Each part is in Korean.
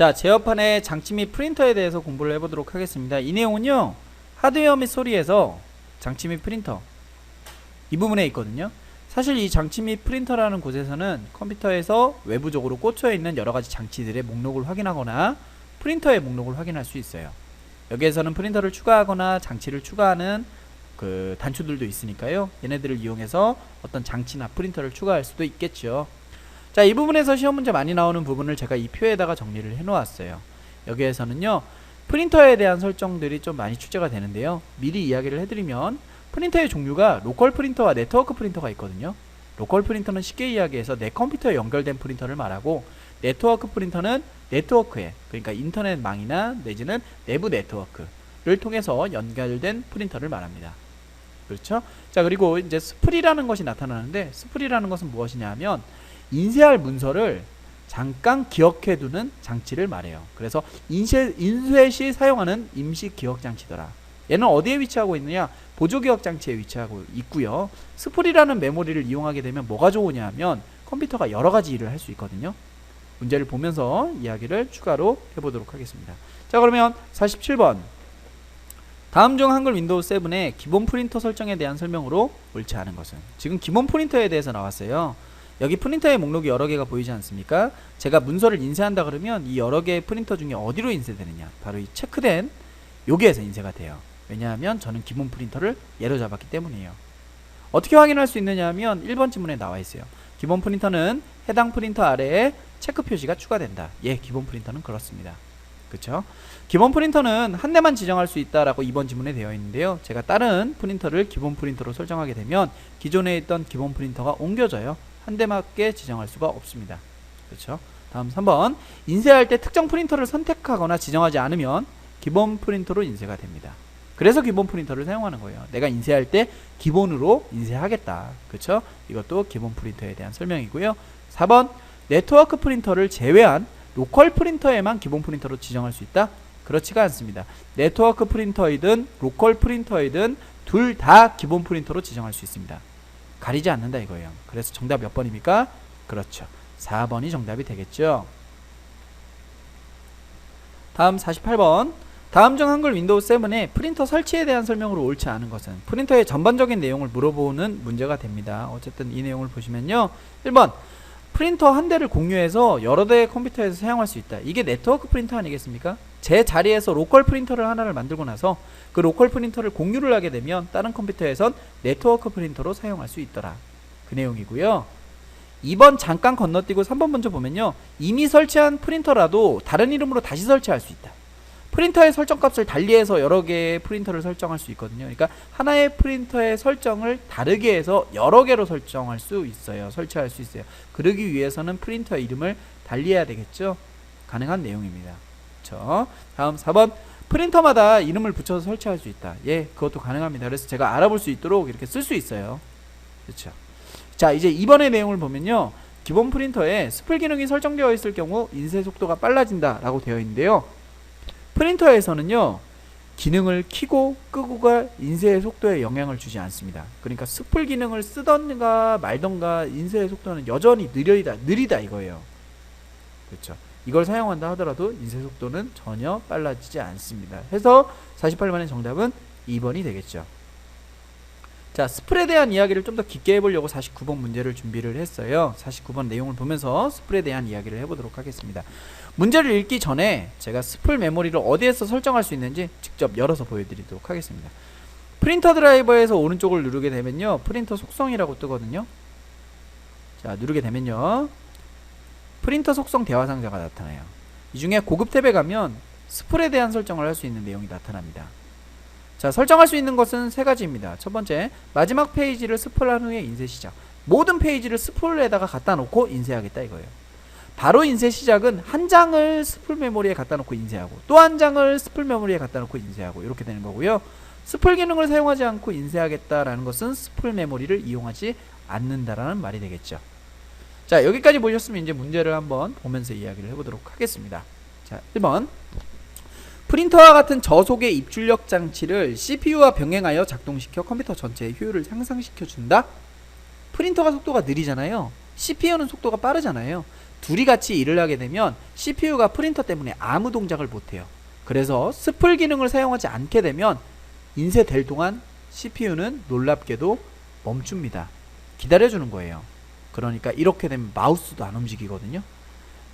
자, 제어판의 장치 및 프린터에 대해서 공부를 해보도록 하겠습니다. 이 내용은요, 하드웨어 및 소리에서 장치 및 프린터 이 부분에 있거든요. 사실 이 장치 및 프린터라는 곳에서는 컴퓨터에서 외부적으로 꽂혀 있는 여러가지 장치들의 목록을 확인하거나 프린터의 목록을 확인할 수 있어요. 여기에서는 프린터를 추가하거나 장치를 추가하는 그 단추들도 있으니까요, 얘네들을 이용해서 어떤 장치나 프린터를 추가할 수도 있겠죠. 자, 이 부분에서 시험 문제 많이 나오는 부분을 제가 이 표에다가 정리를 해 놓았어요. 여기에서는요, 프린터에 대한 설정들이 좀 많이 출제가 되는데요, 미리 이야기를 해드리면 프린터의 종류가 로컬 프린터와 네트워크 프린터가 있거든요. 로컬 프린터는 쉽게 이야기해서 내 컴퓨터에 연결된 프린터를 말하고, 네트워크 프린터는 네트워크에, 그러니까 인터넷망이나 내지는 내부 네트워크를 통해서 연결된 프린터를 말합니다. 그렇죠? 자, 그리고 이제 스프리라는 것이 나타나는데, 스프리라는 것은 무엇이냐 하면 인쇄할 문서를 잠깐 기억해두는 장치를 말해요. 그래서 인쇄 시 사용하는 임시 기억 장치더라. 얘는 어디에 위치하고 있느냐? 보조기억 장치에 위치하고 있고요. 스프리라는 메모리를 이용하게 되면 뭐가 좋으냐 하면 컴퓨터가 여러가지 일을 할 수 있거든요. 문제를 보면서 이야기를 추가로 해보도록 하겠습니다. 자, 그러면 47번, 다음 중 한글 윈도우 7의 기본 프린터 설정에 대한 설명으로 옳지 않은 것은? 지금 기본 프린터에 대해서 나왔어요. 여기 프린터의 목록이 여러 개가 보이지 않습니까? 제가 문서를 인쇄한다 그러면 이 여러 개의 프린터 중에 어디로 인쇄되느냐? 바로 이 체크된 여기에서 인쇄가 돼요. 왜냐하면 저는 기본 프린터를 예로 잡았기 때문이에요. 어떻게 확인할 수 있느냐 하면 1번 지문에 나와 있어요. 기본 프린터는 해당 프린터 아래에 체크 표시가 추가된다. 예, 기본 프린터는 그렇습니다. 그쵸? 기본 프린터는 한 대만 지정할 수 있다라고 2번 지문에 되어 있는데요, 제가 다른 프린터를 기본 프린터로 설정하게 되면 기존에 있던 기본 프린터가 옮겨져요. 한 대밖에 지정할 수가 없습니다. 그렇죠? 다음 3번, 인쇄할 때 특정 프린터를 선택하거나 지정하지 않으면 기본 프린터로 인쇄가 됩니다. 그래서 기본 프린터를 사용하는 거예요. 내가 인쇄할 때 기본으로 인쇄하겠다. 그렇죠? 이것도 기본 프린터에 대한 설명이고요. 4번, 네트워크 프린터를 제외한 로컬 프린터에만 기본 프린터로 지정할 수 있다? 그렇지가 않습니다. 네트워크 프린터이든 로컬 프린터이든 둘 다 기본 프린터로 지정할 수 있습니다. 가리지 않는다 이거예요. 그래서 정답 몇 번입니까? 그렇죠, 4번이 정답이 되겠죠. 다음 48번, 다음 중 한글 윈도우 7의 프린터 설치에 대한 설명으로 옳지 않은 것은? 프린터의 전반적인 내용을 물어보는 문제가 됩니다. 어쨌든 이 내용을 보시면요, 1번, 프린터 한 대를 공유해서 여러 대의 컴퓨터에서 사용할 수 있다. 이게 네트워크 프린터 아니겠습니까? 제 자리에서 로컬 프린터를 하나를 만들고 나서 그 로컬 프린터를 공유를 하게 되면 다른 컴퓨터에선 네트워크 프린터로 사용할 수 있더라. 그 내용이고요. 2번 잠깐 건너뛰고 3번 먼저 보면요, 이미 설치한 프린터라도 다른 이름으로 다시 설치할 수 있다. 프린터의 설정값을 달리해서 여러 개의 프린터를 설정할 수 있거든요. 그러니까 하나의 프린터의 설정을 다르게 해서 여러 개로 설정할 수 있어요. 설치할 수 있어요. 그러기 위해서는 프린터의 이름을 달리해야 되겠죠. 가능한 내용입니다. 그렇죠? 다음 4번, 프린터마다 이름을 붙여서 설치할 수 있다. 예, 그것도 가능합니다. 그래서 제가 알아볼 수 있도록 이렇게 쓸 수 있어요. 그렇죠? 자, 이제 2번의 내용을 보면요, 기본 프린터에 스플 기능이 설정되어 있을 경우 인쇄 속도가 빨라진다 라고 되어 있는데요, 프린터에서는요, 기능을 켜고 끄고가 인쇄의 속도에 영향을 주지 않습니다. 그러니까 스플 기능을 쓰던가 말던가 인쇄의 속도는 여전히 느리다 이거예요. 그렇죠? 이걸 사용한다 하더라도 인쇄 속도는 전혀 빨라지지 않습니다. 해서 48번의 정답은 2번이 되겠죠. 자, 스플에 대한 이야기를 좀 더 깊게 해보려고 49번 문제를 준비를 했어요. 49번 내용을 보면서 스플에 대한 이야기를 해보도록 하겠습니다. 문제를 읽기 전에 제가 스플 메모리를 어디에서 설정할 수 있는지 직접 열어서 보여드리도록 하겠습니다. 프린터 드라이버에서 오른쪽을 누르게 되면요, 프린터 속성이라고 뜨거든요. 자, 누르게 되면요, 프린터 속성 대화 상자가 나타나요. 이 중에 고급 탭에 가면 스플에 대한 설정을 할 수 있는 내용이 나타납니다. 자, 설정할 수 있는 것은 세 가지입니다. 첫 번째, 마지막 페이지를 스플한 후에 인쇄 시작. 모든 페이지를 스플에다가 갖다 놓고 인쇄하겠다 이거예요. 바로 인쇄 시작은 한 장을 스플 메모리에 갖다 놓고 인쇄하고 또 한 장을 스플 메모리에 갖다 놓고 인쇄하고 이렇게 되는 거고요. 스플 기능을 사용하지 않고 인쇄하겠다라는 것은 스플 메모리를 이용하지 않는다라는 말이 되겠죠. 자, 여기까지 보셨으면 이제 문제를 한번 보면서 이야기를 해보도록 하겠습니다. 자, 1번, 프린터와 같은 저속의 입출력 장치를 CPU와 병행하여 작동시켜 컴퓨터 전체의 효율을 향상시켜 준다. 프린터가 속도가 느리잖아요. CPU는 속도가 빠르잖아요. 둘이 같이 일을 하게 되면 CPU가 프린터 때문에 아무 동작을 못해요. 그래서 스플 기능을 사용하지 않게 되면 인쇄될 동안 CPU는 놀랍게도 멈춥니다. 기다려주는 거예요. 그러니까 이렇게 되면 마우스도 안 움직이거든요.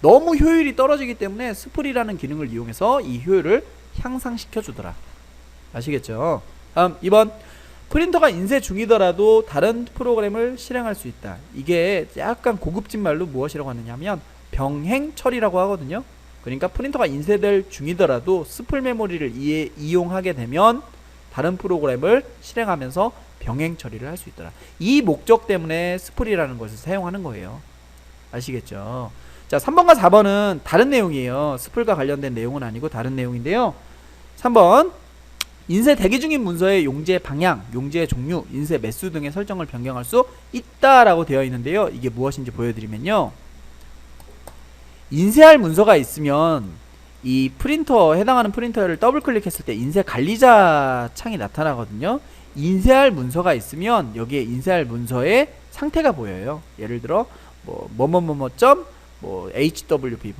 너무 효율이 떨어지기 때문에 스플이라는 기능을 이용해서 이 효율을 향상시켜 주더라. 아시겠죠? 다음 2번, 프린터가 인쇄 중이더라도 다른 프로그램을 실행할 수 있다. 이게 약간 고급진 말로 무엇이라고 하느냐면 병행 처리라고 하거든요. 그러니까 프린터가 인쇄될 중이더라도 스플 메모리를 이용하게 되면 다른 프로그램을 실행하면서 병행 처리를 할 수 있더라. 이 목적 때문에 스플이라는 것을 사용하는 거예요. 아시겠죠? 자, 3번과 4번은 다른 내용이에요. 스플과 관련된 내용은 아니고 다른 내용인데요. 3번, 인쇄 대기 중인 문서의 용지의 방향, 용지의 종류, 인쇄 매수 등의 설정을 변경할 수 있다라고 되어 있는데요. 이게 무엇인지 보여드리면요. 인쇄할 문서가 있으면 이 프린터, 해당하는 프린터를 더블 클릭했을 때 인쇄 관리자 창이 나타나거든요. 인쇄할 문서가 있으면 여기에 인쇄할 문서의 상태가 보여요. 예를 들어 hwp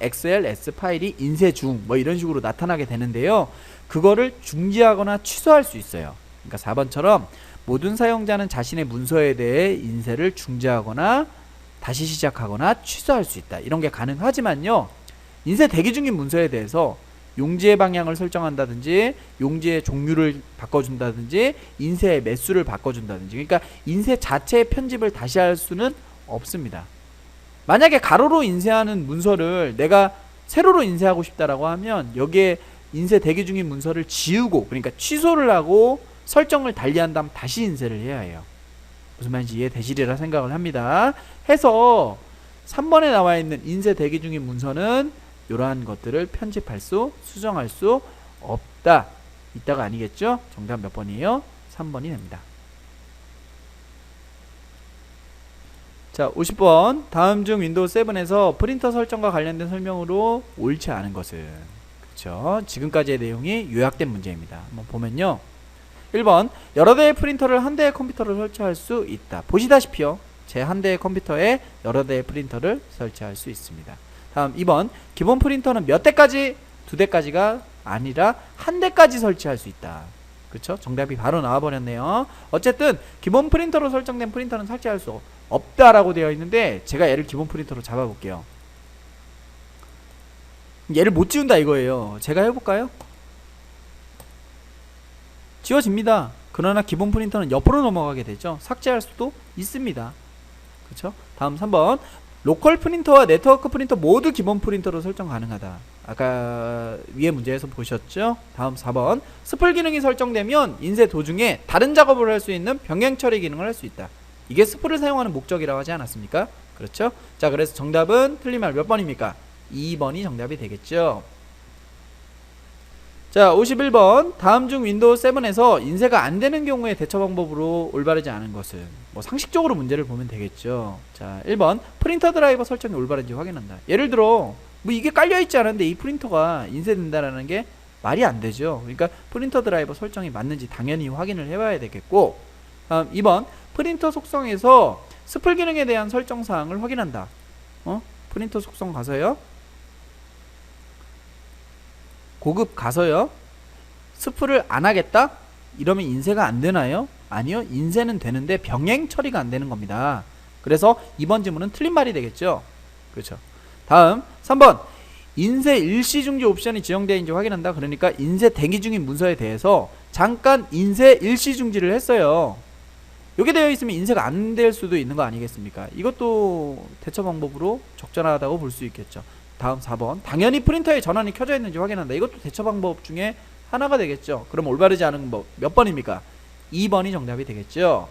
xls 파일이 인쇄 중 이런 식으로 나타나게 되는데요. 그거를 중지하거나 취소할 수 있어요. 그러니까 4번처럼 모든 사용자는 자신의 문서에 대해 인쇄를 중지하거나 다시 시작하거나 취소할 수 있다. 이런 게 가능하지만요. 인쇄 대기 중인 문서에 대해서 용지의 방향을 설정한다든지 용지의 종류를 바꿔준다든지 인쇄의 매수를 바꿔준다든지, 그러니까 인쇄 자체의 편집을 다시 할 수는 없습니다. 만약에 가로로 인쇄하는 문서를 내가 세로로 인쇄하고 싶다라고 하면 여기에 인쇄 대기 중인 문서를 지우고, 그러니까 취소를 하고 설정을 달리한 다음 다시 인쇄를 해야 해요. 무슨 말인지 이해되시리라 생각을 합니다. 해서 3번에 나와 있는 인쇄 대기 중인 문서는 이러한 것들을 편집할 수, 수정할 수 없다. 이따가 아니겠죠? 정답 몇 번이에요? 3번이 됩니다. 자, 50번. 다음 중 윈도우 7에서 프린터 설정과 관련된 설명으로 옳지 않은 것은? 그렇죠. 지금까지의 내용이 요약된 문제입니다. 한번 보면요. 1번, 여러 대의 프린터를 한 대의 컴퓨터를 설치할 수 있다. 보시다시피요. 제 한 대의 컴퓨터에 여러 대의 프린터를 설치할 수 있습니다. 다음 2번, 기본 프린터는 몇 대까지? 2대까지가 아니라 한 대까지 설치할 수 있다. 그쵸? 정답이 바로 나와버렸네요. 어쨌든 기본 프린터로 설정된 프린터는 설치할 수 없다라고 되어 있는데, 제가 얘를 기본 프린터로 잡아볼게요. 얘를 못 지운다 이거예요. 제가 해볼까요? 지워집니다. 그러나 기본 프린터는 옆으로 넘어가게 되죠. 삭제할 수도 있습니다. 그쵸? 다음 3번, 로컬 프린터와 네트워크 프린터 모두 기본 프린터로 설정 가능하다. 아까 위에 문제에서 보셨죠? 다음 4번, 스플 기능이 설정되면 인쇄 도중에 다른 작업을 할 수 있는 병행 처리 기능을 할 수 있다. 이게 스플을 사용하는 목적이라고 하지 않았습니까? 그렇죠? 자, 그래서 정답은 틀린 말 몇 번입니까? 2번이 정답이 되겠죠. 자, 51번, 다음 중 윈도우 7에서 인쇄가 안 되는 경우에 대처 방법으로 올바르지 않은 것은? 상식적으로 문제를 보면 되겠죠. 자, 1번, 프린터 드라이버 설정이 올바른지 확인한다. 예를 들어 이게 깔려있지 않은데 이 프린터가 인쇄된다라는 게 말이 안 되죠. 그러니까 프린터 드라이버 설정이 맞는지 당연히 확인을 해봐야 되겠고, 2번, 프린터 속성에서 스플 기능에 대한 설정 사항을 확인한다. 프린터 속성 가서요, 고급 가서요, 스플을 안 하겠다? 이러면 인쇄가 안 되나요? 아니요, 인쇄는 되는데 병행 처리가 안 되는 겁니다. 그래서 이번 질문은 틀린 말이 되겠죠. 그렇죠. 다음 3번, 인쇄 일시 중지 옵션이 지정되어 있는지 확인한다. 그러니까 인쇄 대기 중인 문서에 대해서 잠깐 인쇄 일시 중지를 했어요. 여기 되어 있으면 인쇄가 안 될 수도 있는 거 아니겠습니까? 이것도 대처 방법으로 적절하다고 볼 수 있겠죠. 다음 4번, 당연히 프린터에 전원이 켜져 있는지 확인한다. 이것도 대처 방법 중에 하나가 되겠죠. 그럼 올바르지 않은 거 몇 번입니까? 2번이 정답이 되겠죠.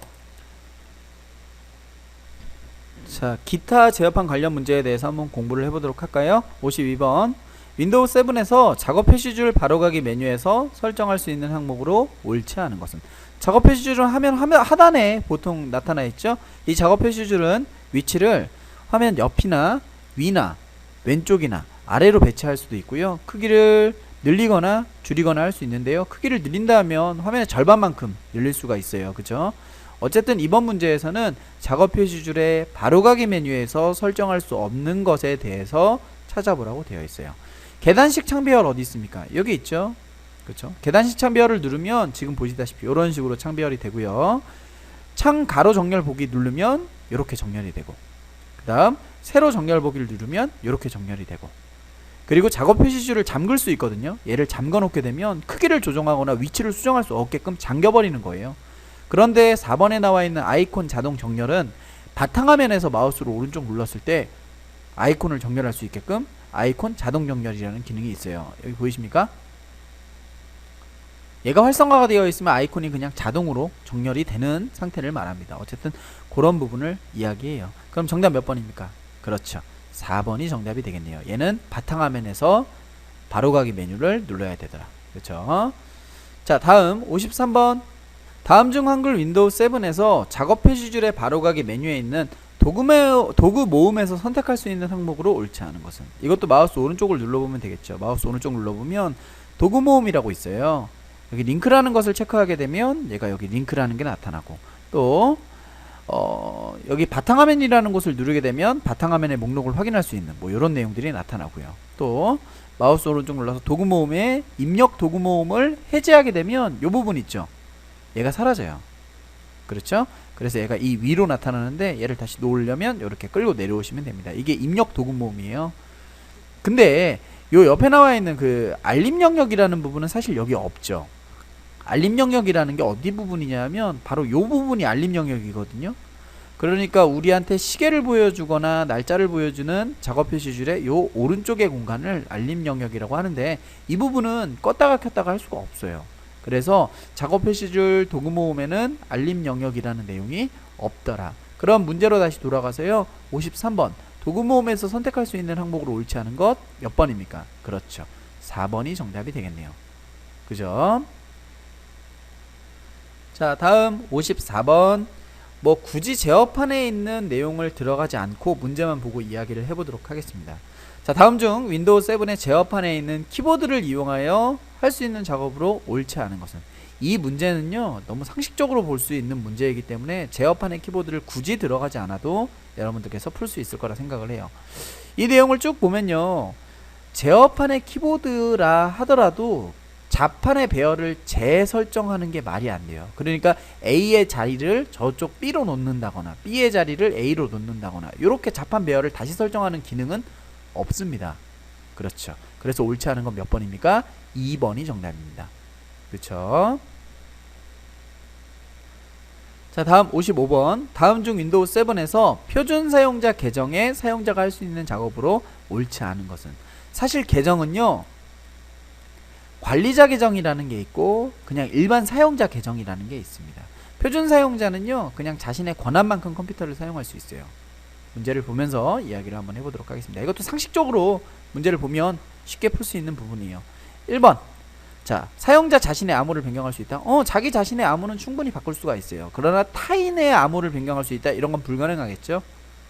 자, 기타 제어판 관련 문제에 대해서 한번 공부를 해보도록 할까요? 52번, 윈도우 7에서 작업 표시줄 바로가기 메뉴에서 설정할 수 있는 항목으로 옳지 않은 것은? 작업 표시줄은 화면 하단에 보통 나타나 있죠. 이 작업 표시줄은 위치를 화면 옆이나 위나 왼쪽이나 아래로 배치할 수도 있고요. 크기를 늘리거나 줄이거나 할 수 있는데요. 크기를 늘린다면 화면의 절반만큼 늘릴 수가 있어요. 그죠? 어쨌든 이번 문제에서는 작업 표시줄의 바로가기 메뉴에서 설정할 수 없는 것에 대해서 찾아보라고 되어 있어요. 계단식 창배열 어디 있습니까? 여기 있죠. 그렇죠? 계단식 창배열을 누르면 지금 보시다시피 이런 식으로 창배열이 되고요. 창 가로 정렬 보기 누르면 이렇게 정렬이 되고, 그 다음 세로 정렬 보기를 누르면 이렇게 정렬이 되고, 그리고 작업 표시줄을 잠글 수 있거든요. 얘를 잠궈 놓게 되면 크기를 조정하거나 위치를 수정할 수 없게끔 잠겨버리는 거예요. 그런데 4번에 나와 있는 아이콘 자동 정렬은 바탕화면에서 마우스로 오른쪽 눌렀을 때 아이콘을 정렬할 수 있게끔 아이콘 자동 정렬이라는 기능이 있어요. 여기 보이십니까? 얘가 활성화가 되어 있으면 아이콘이 그냥 자동으로 정렬이 되는 상태를 말합니다. 어쨌든 그런 부분을 이야기해요. 그럼 정답 몇 번입니까? 그렇죠. 4번이 정답이 되겠네요. 얘는 바탕화면에서 바로가기 메뉴를 눌러야 되더라. 그렇죠? 자, 다음 53번. 다음 중 한글 윈도우 7에서 작업 표시줄의 바로가기 메뉴에 있는 도구 모음에서 선택할 수 있는 항목으로 옳지 않은 것은? 이것도 마우스 오른쪽을 눌러보면 되겠죠. 마우스 오른쪽 눌러보면 도구 모음이라고 있어요. 여기 링크라는 것을 체크하게 되면 얘가 여기 링크라는 게 나타나고, 또 여기 바탕화면이라는 곳을 누르게 되면 바탕화면의 목록을 확인할 수 있는 뭐 이런 내용들이 나타나고요. 또 마우스 오른쪽 눌러서 도구 모음에 입력 도구 모음을 해제하게 되면 이 부분 있죠. 얘가 사라져요. 그렇죠? 그래서 얘가 이 위로 나타나는데 얘를 다시 놓으려면 이렇게 끌고 내려오시면 됩니다. 이게 입력 도구 모음이에요. 근데 요 옆에 나와 있는 그 알림 영역이라는 부분은 사실 여기 없죠. 알림 영역이라는 게 어디 부분이냐면 바로 요 부분이 알림 영역이거든요. 그러니까 우리한테 시계를 보여주거나 날짜를 보여주는 작업 표시줄의 요 오른쪽의 공간을 알림 영역이라고 하는데, 이 부분은 껐다가 켰다가 할 수가 없어요. 그래서 작업 표시줄 도구 모음에는 알림 영역이라는 내용이 없더라. 그럼 문제로 다시 돌아가서요. 53번. 도구 모음에서 선택할 수 있는 항목으로 옳지 않은 것 몇 번입니까? 그렇죠. 4번이 정답이 되겠네요. 그죠? 자, 다음 54번. 뭐 굳이 제어판에 있는 내용을 들어가지 않고 문제만 보고 이야기를 해보도록 하겠습니다. 자, 다음 중 윈도우 7의 제어판에 있는 키보드를 이용하여 할 수 있는 작업으로 옳지 않은 것은? 이 문제는요, 너무 상식적으로 볼 수 있는 문제이기 때문에 제어판의 키보드를 굳이 들어가지 않아도 여러분들께서 풀 수 있을 거라 생각을 해요. 이 내용을 쭉 보면요, 제어판의 키보드라 하더라도 자판의 배열을 재설정하는 게 말이 안 돼요. 그러니까 A의 자리를 저쪽 B로 놓는다거나 B의 자리를 A로 놓는다거나 이렇게 자판 배열을 다시 설정하는 기능은 없습니다. 그렇죠. 그래서 옳지 않은 건 몇 번입니까? 2번이 정답입니다. 그렇죠. 자, 다음 55번. 다음 중 윈도우 7에서 표준 사용자 계정에 사용자가 할 수 있는 작업으로 옳지 않은 것은? 사실 계정은요, 관리자 계정이라는 게 있고 그냥 일반 사용자 계정이라는 게 있습니다. 표준 사용자는요, 그냥 자신의 권한만큼 컴퓨터를 사용할 수 있어요. 문제를 보면서 이야기를 한번 해보도록 하겠습니다. 이것도 상식적으로 문제를 보면 쉽게 풀 수 있는 부분이에요. 1번. 자, 사용자 자신의 암호를 변경할 수 있다. 자기 자신의 암호는 충분히 바꿀 수가 있어요. 그러나 타인의 암호를 변경할 수 있다. 이런 건 불가능하겠죠.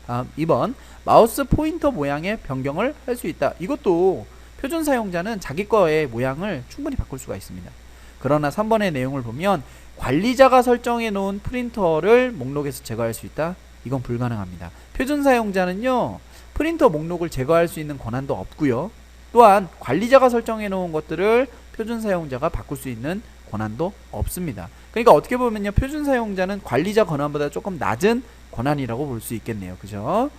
다음 2번. 마우스 포인터 모양의 변경을 할 수 있다. 이것도 표준 사용자는 자기 거의 모양을 충분히 바꿀 수가 있습니다. 그러나 3번의 내용을 보면 관리자가 설정해 놓은 프린터를 목록에서 제거할 수 있다. 이건 불가능합니다. 표준 사용자는요, 프린터 목록을 제거할 수 있는 권한도 없고요. 또한 관리자가 설정해 놓은 것들을 표준 사용자가 바꿀 수 있는 권한도 없습니다. 그러니까 어떻게 보면요, 표준 사용자는 관리자 권한보다 조금 낮은 권한이라고 볼 수 있겠네요. 그죠?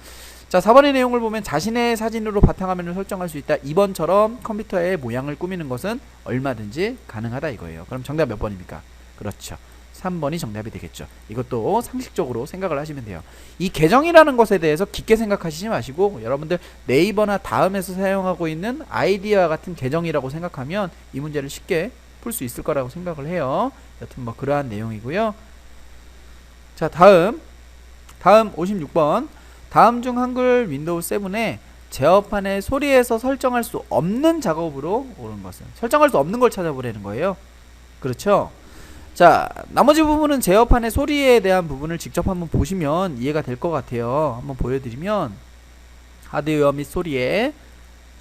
자, 4번의 내용을 보면 자신의 사진으로 바탕화면을 설정할 수 있다. 2번처럼 컴퓨터의 모양을 꾸미는 것은 얼마든지 가능하다 이거예요. 그럼 정답 몇 번입니까? 그렇죠. 3번이 정답이 되겠죠. 이것도 상식적으로 생각을 하시면 돼요. 이 계정이라는 것에 대해서 깊게 생각하시지 마시고 여러분들 네이버나 다음에서 사용하고 있는 아이디와 같은 계정이라고 생각하면 이 문제를 쉽게 풀 수 있을 거라고 생각을 해요. 여튼 뭐 그러한 내용이고요. 자, 다음 56번. 다음 중 한글 윈도우 7에 제어판의 소리에서 설정할 수 없는 작업으로 옳은 것은? 설정할 수 없는 걸 찾아보라는 거예요. 그렇죠? 자, 나머지 부분은 제어판의 소리에 대한 부분을 직접 한번 보시면 이해가 될 것 같아요. 한번 보여드리면 하드웨어 및 소리에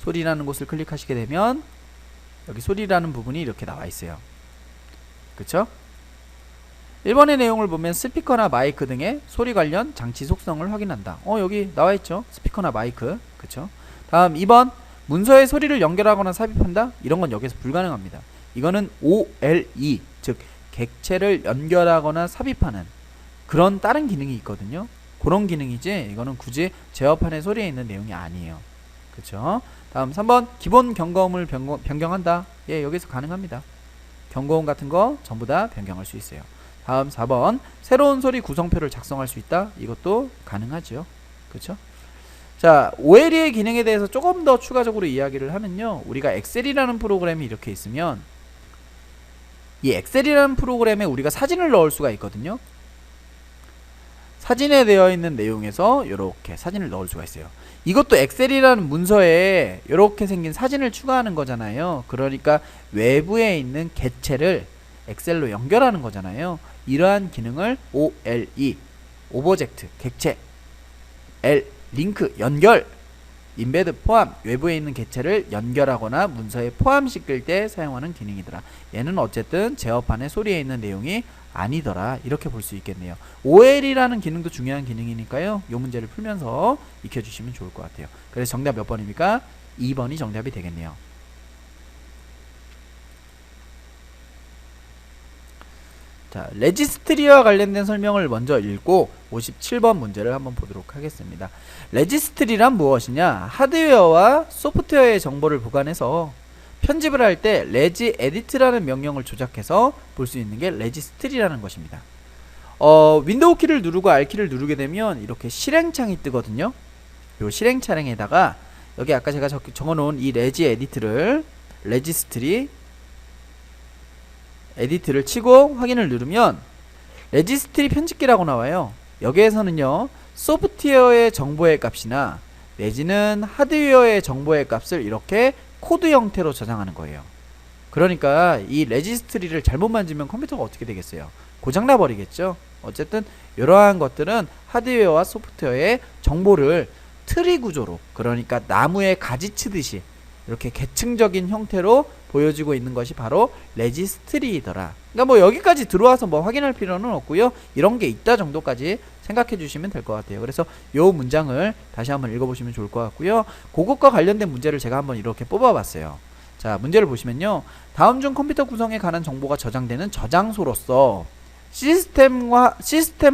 소리라는 곳을 클릭하시게 되면 여기 소리라는 부분이 이렇게 나와 있어요. 그쵸? 1번의 내용을 보면 스피커나 마이크 등의 소리 관련 장치 속성을 확인한다. 여기 나와있죠. 스피커나 마이크. 그쵸? 다음 2번 문서에 소리를 연결하거나 삽입한다. 이런 건 여기서 불가능합니다. 이거는 OLE, 즉 객체를 연결하거나 삽입하는 그런 다른 기능이 있거든요. 그런 기능이지 이거는 굳이 제어판의 소리에 있는 내용이 아니에요. 그쵸? 다음 3번 기본 경고음을 변경한다. 예, 여기서 가능합니다. 경고음 같은 거 전부 다 변경할 수 있어요. 다음 4번 새로운 소리 구성표를 작성할 수 있다. 이것도 가능하죠. 그쵸? 자, OLE의 기능에 대해서 조금 더 추가적으로 이야기를 하면요, 우리가 엑셀이라는 프로그램이 이렇게 있으면 이 엑셀이라는 프로그램에 우리가 사진을 넣을 수가 있거든요. 사진에 되어 있는 내용에서 이렇게 사진을 넣을 수가 있어요. 이것도 엑셀이라는 문서에 이렇게 생긴 사진을 추가하는 거잖아요. 그러니까 외부에 있는 객체를 엑셀로 연결하는 거잖아요. 이러한 기능을 OLE, 오브젝트, 객체, L, 링크, 연결, 인베드, 포함, 외부에 있는 객체를 연결하거나 문서에 포함시킬 때 사용하는 기능이더라. 얘는 어쨌든 제어판의 소리에 있는 내용이 아니더라. 이렇게 볼 수 있겠네요. OL이라는 기능도 중요한 기능이니까요. 이 문제를 풀면서 익혀주시면 좋을 것 같아요. 그래서 정답 몇 번입니까? 2번이 정답이 되겠네요. 자, 레지스트리와 관련된 설명을 먼저 읽고 57번 문제를 한번 보도록 하겠습니다. 레지스트리란 무엇이냐? 하드웨어와 소프트웨어의 정보를 보관해서 편집을 할 때 레지 에디트라는 명령을 조작해서 볼 수 있는 게 레지스트리라는 것입니다. 윈도우 키를 누르고 R 키를 누르게 되면 이렇게 실행창이 뜨거든요. 요 실행창에다가 여기 아까 제가 적어놓은 이 레지 에디트를 레지스트리 에디트를 치고 확인을 누르면 레지스트리 편집기라고 나와요. 여기에서는요, 소프트웨어의 정보의 값이나 내지는 하드웨어의 정보의 값을 이렇게 코드 형태로 저장하는 거예요. 그러니까 이 레지스트리를 잘못 만지면 컴퓨터가 어떻게 되겠어요? 고장나 버리겠죠. 어쨌든 이러한 것들은 하드웨어와 소프트웨어의 정보를 트리 구조로, 그러니까 나무에 가지 치듯이 이렇게 계층적인 형태로 보여지고 있는 것이 바로 레지스트리더라. 그러니까 뭐 여기까지 들어와서 뭐 확인할 필요는 없고요. 이런 게 있다 정도까지 생각해 주시면 될 것 같아요. 그래서 요 문장을 다시 한번 읽어보시면 좋을 것 같고요. 그것과 관련된 문제를 제가 한번 이렇게 뽑아봤어요. 자, 문제를 보시면요, 다음 중 컴퓨터 구성에 관한 정보가 저장되는 저장소로서 시스템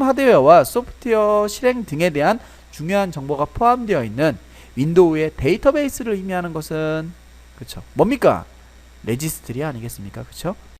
하드웨어와 소프트웨어 실행 등에 대한 중요한 정보가 포함되어 있는 윈도우의 데이터베이스를 의미하는 것은, 그쵸, 뭡니까? 레지스트리 아니겠습니까? 그쵸?